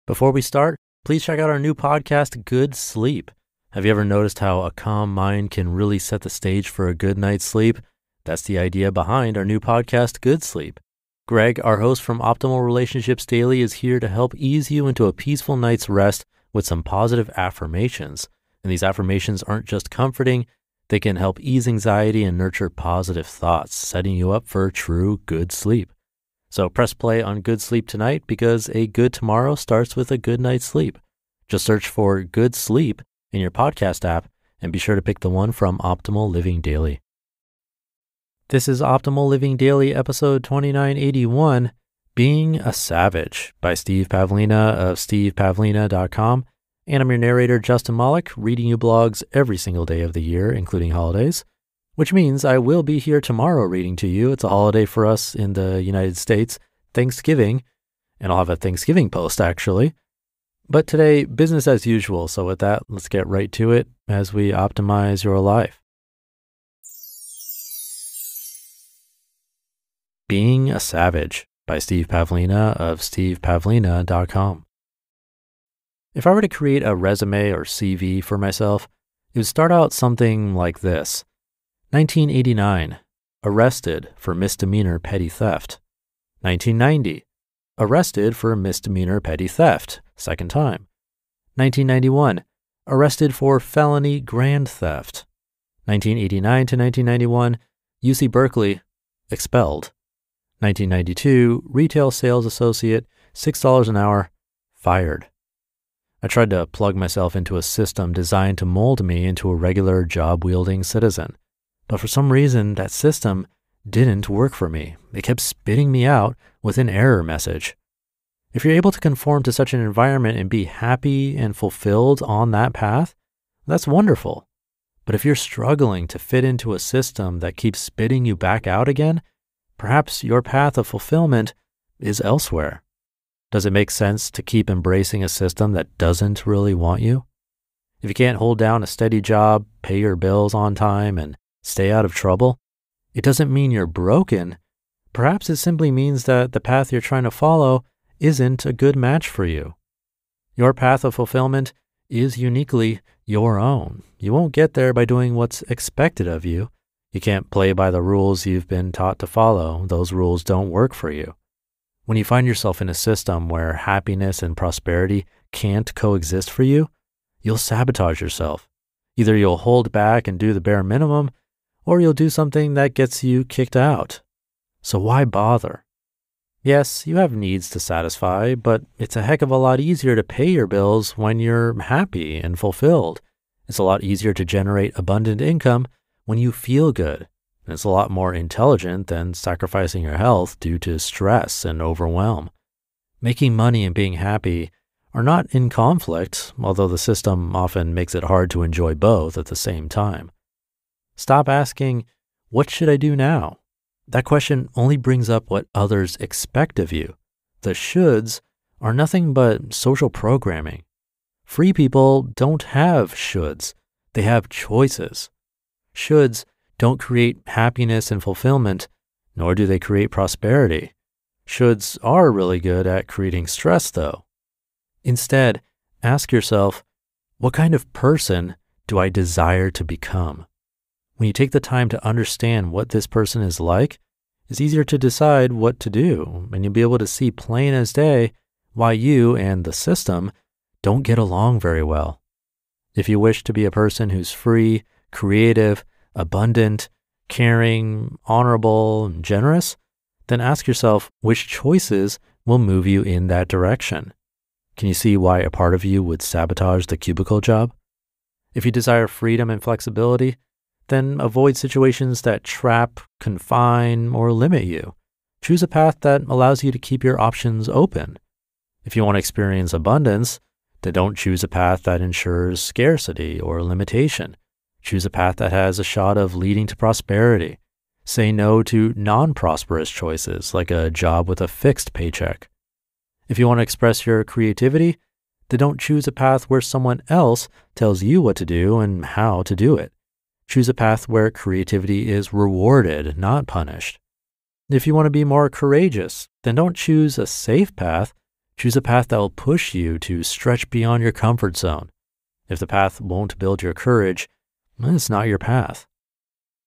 Before we start, please check out our new podcast, Good Sleep. Have you ever noticed how a calm mind can really set the stage for a good night's sleep? That's the idea behind our new podcast, Good Sleep. Greg, our host from Optimal Relationships Daily, is here to help ease you into a peaceful night's rest with some positive affirmations. And these affirmations aren't just comforting, they can help ease anxiety and nurture positive thoughts, setting you up for true good sleep. So press play on Good Sleep tonight because a good tomorrow starts with a good night's sleep. Just search for Good Sleep in your podcast app and be sure to pick the one from Optimal Living Daily. This is Optimal Living Daily, episode 2981, Being a Savage by Steve Pavlina of stevepavlina.com. And I'm your narrator, Justin Malik, reading you blogs every single day of the year, including holidays. Which means I will be here tomorrow reading to you. It's a holiday for us in the United States, Thanksgiving, and I'll have a Thanksgiving post actually. But today, business as usual. So with that, let's get right to it as we optimize your life. Being a Savage by Steve Pavlina of stevepavlina.com. If I were to create a resume or CV for myself, it would start out something like this. 1989, arrested for misdemeanor petty theft. 1990, arrested for misdemeanor petty theft, second time. 1991, arrested for felony grand theft. 1989 to 1991, UC Berkeley, expelled. 1992, retail sales associate, $6 an hour, fired. I tried to plug myself into a system designed to mold me into a regular job-wielding citizen. But for some reason, that system didn't work for me. It kept spitting me out with an error message. If you're able to conform to such an environment and be happy and fulfilled on that path, that's wonderful. But if you're struggling to fit into a system that keeps spitting you back out again, perhaps your path of fulfillment is elsewhere. Does it make sense to keep embracing a system that doesn't really want you? If you can't hold down a steady job, pay your bills on time, and stay out of trouble, it doesn't mean you're broken. Perhaps it simply means that the path you're trying to follow isn't a good match for you. Your path of fulfillment is uniquely your own. You won't get there by doing what's expected of you. You can't play by the rules you've been taught to follow. Those rules don't work for you. When you find yourself in a system where happiness and prosperity can't coexist for you, you'll sabotage yourself. Either you'll hold back and do the bare minimum, or you'll do something that gets you kicked out. So why bother? Yes, you have needs to satisfy, but it's a heck of a lot easier to pay your bills when you're happy and fulfilled. It's a lot easier to generate abundant income when you feel good. And it's a lot more intelligent than sacrificing your health due to stress and overwhelm. Making money and being happy are not in conflict, although the system often makes it hard to enjoy both at the same time. Stop asking, what should I do now? That question only brings up what others expect of you. The shoulds are nothing but social programming. Free people don't have shoulds. They have choices. Shoulds don't create happiness and fulfillment, nor do they create prosperity. Shoulds are really good at creating stress, though. Instead, ask yourself, what kind of person do I desire to become? When you take the time to understand what this person is like, it's easier to decide what to do, and you'll be able to see plain as day why you and the system don't get along very well. If you wish to be a person who's free, creative, abundant, caring, honorable, and generous, then ask yourself which choices will move you in that direction. Can you see why a part of you would sabotage the cubicle job? If you desire freedom and flexibility, then avoid situations that trap, confine, or limit you. Choose a path that allows you to keep your options open. If you want to experience abundance, then don't choose a path that ensures scarcity or limitation. Choose a path that has a shot of leading to prosperity. Say no to non-prosperous choices like a job with a fixed paycheck. If you want to express your creativity, then don't choose a path where someone else tells you what to do and how to do it. Choose a path where creativity is rewarded, not punished. If you want to be more courageous, then don't choose a safe path. Choose a path that will push you to stretch beyond your comfort zone. If the path won't build your courage, then it's not your path.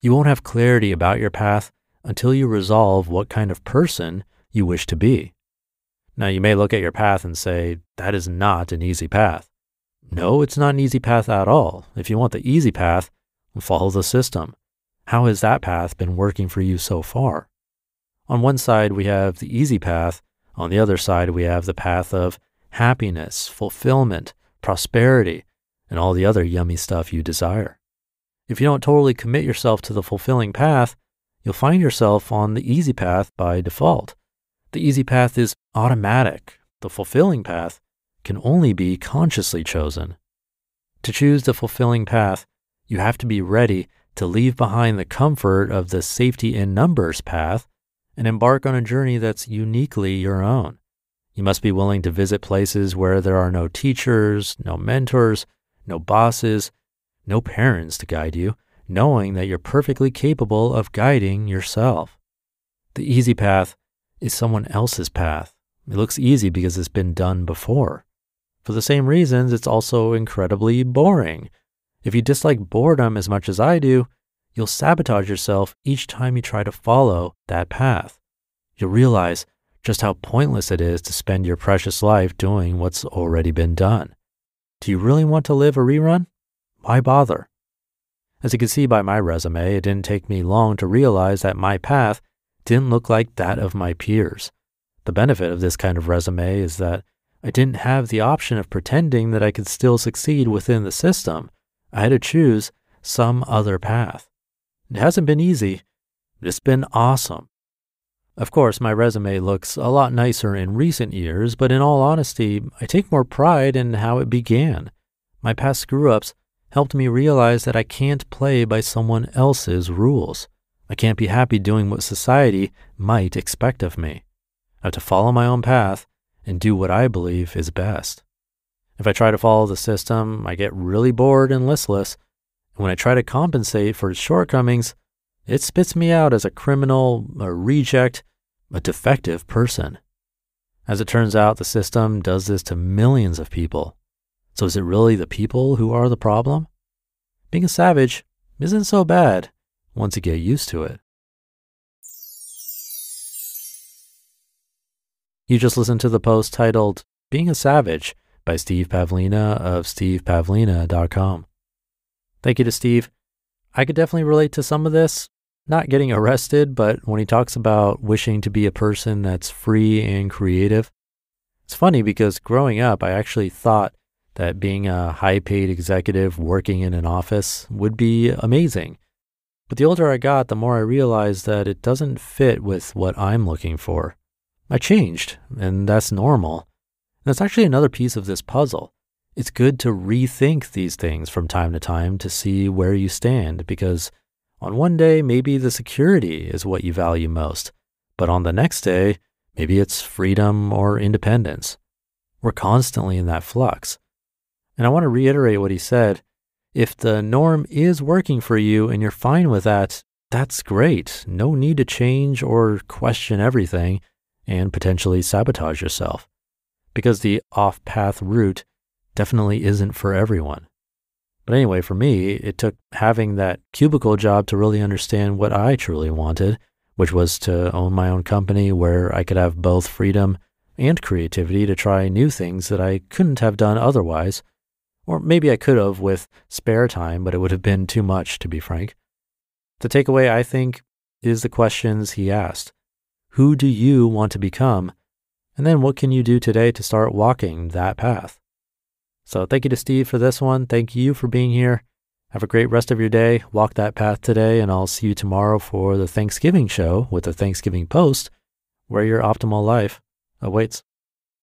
You won't have clarity about your path until you resolve what kind of person you wish to be. Now, you may look at your path and say, that is not an easy path. No, it's not an easy path at all. If you want the easy path, follow the system. How has that path been working for you so far? On one side, we have the easy path. On the other side, we have the path of happiness, fulfillment, prosperity, and all the other yummy stuff you desire. If you don't totally commit yourself to the fulfilling path, you'll find yourself on the easy path by default. The easy path is automatic. The fulfilling path can only be consciously chosen. To choose the fulfilling path, you have to be ready to leave behind the comfort of the safety in numbers path and embark on a journey that's uniquely your own. You must be willing to visit places where there are no teachers, no mentors, no bosses, no parents to guide you, knowing that you're perfectly capable of guiding yourself. The easy path is someone else's path. It looks easy because it's been done before. For the same reasons, it's also incredibly boring. If you dislike boredom as much as I do, you'll sabotage yourself each time you try to follow that path. You'll realize just how pointless it is to spend your precious life doing what's already been done. Do you really want to live a rerun? Why bother? As you can see by my resume, it didn't take me long to realize that my path didn't look like that of my peers. The benefit of this kind of resume is that I didn't have the option of pretending that I could still succeed within the system. I had to choose some other path. It hasn't been easy, but it's been awesome. Of course, my resume looks a lot nicer in recent years, but in all honesty, I take more pride in how it began. My past screw-ups helped me realize that I can't play by someone else's rules. I can't be happy doing what society might expect of me. I have to follow my own path and do what I believe is best. If I try to follow the system, I get really bored and listless. And when I try to compensate for its shortcomings, it spits me out as a criminal, a reject, a defective person. As it turns out, the system does this to millions of people. So is it really the people who are the problem? Being a savage isn't so bad once you get used to it. You just listened to the post titled, Being a Savage by Steve Pavlina of stevepavlina.com. Thank you to Steve. I could definitely relate to some of this, not getting arrested, but when he talks about wishing to be a person that's free and creative. It's funny because growing up, I actually thought that being a high-paid executive working in an office would be amazing. But the older I got, the more I realized that it doesn't fit with what I'm looking for. I changed, and that's normal. And that's actually another piece of this puzzle. It's good to rethink these things from time to time to see where you stand, because on one day, maybe the security is what you value most, but on the next day, maybe it's freedom or independence. We're constantly in that flux. And I want to reiterate what he said. If the norm is working for you and you're fine with that, that's great. No need to change or question everything and potentially sabotage yourself, because the off-path route definitely isn't for everyone. But anyway, for me, it took having that cubicle job to really understand what I truly wanted, which was to own my own company where I could have both freedom and creativity to try new things that I couldn't have done otherwise. Or maybe I could have with spare time, but it would have been too much, to be frank. The takeaway, I think, is the questions he asked. Who do you want to become? And then what can you do today to start walking that path? So thank you to Steve for this one. Thank you for being here. Have a great rest of your day. Walk that path today, and I'll see you tomorrow for the Thanksgiving show with the Thanksgiving post, where your optimal life awaits.